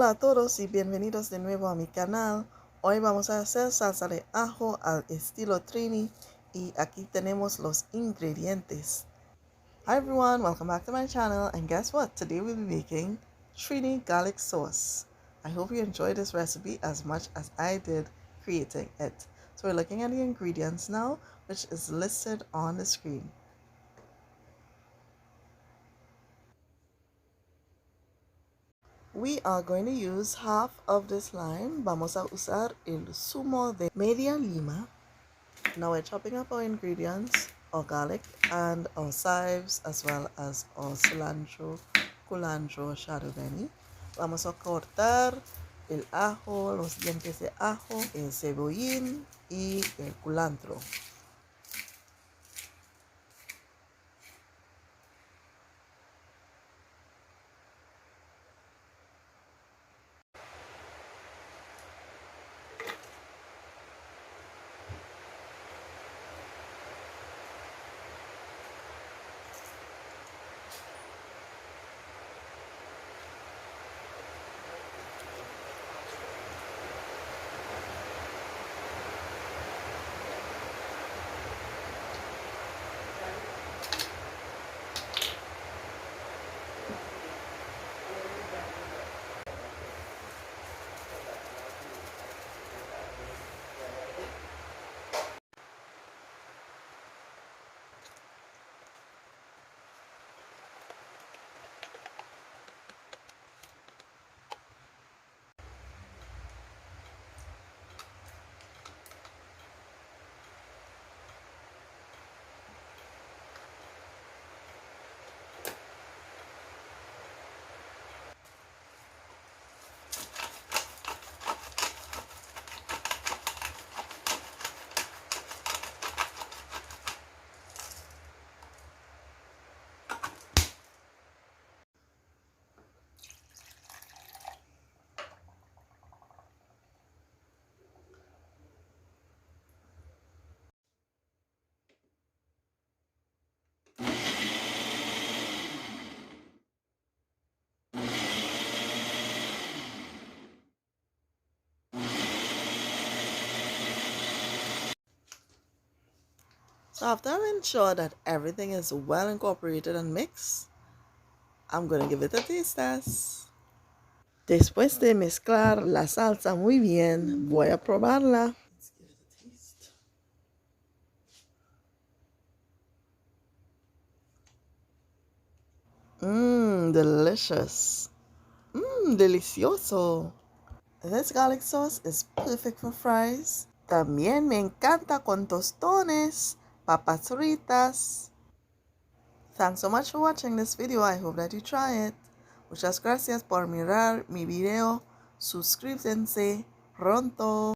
Hola a todos y bienvenidos de nuevo a mi canal. Hoy vamos a hacer salsa de ajo al estilo Trini y aquí tenemos los ingredientes. Hi everyone, welcome back to my channel, and guess what? Today we'll be making Trini Garlic Sauce. I hope you enjoyed this recipe as much as I did creating it. So we're looking at the ingredients now, which is listed on the screen. We are going to use half of this lime. Vamos a usar el zumo de media lima. Now we're chopping up our ingredients, our garlic and our chives, as well as our cilantro, culantro, shadow beni. Vamos a cortar el ajo, los dientes de ajo, el cebollín y el culantro. So after I've ensured that everything is well incorporated and mixed, I'm going to give it a taste test. Después de mezclar la salsa muy bien, voy a probarla. Let's give it a taste. Delicious. Delicioso. This garlic sauce is perfect for fries. También me encanta con tostones, papas fritas. Thanks so much for watching this video. I hope that you try it. Muchas gracias por mirar mi video. Suscríbete pronto.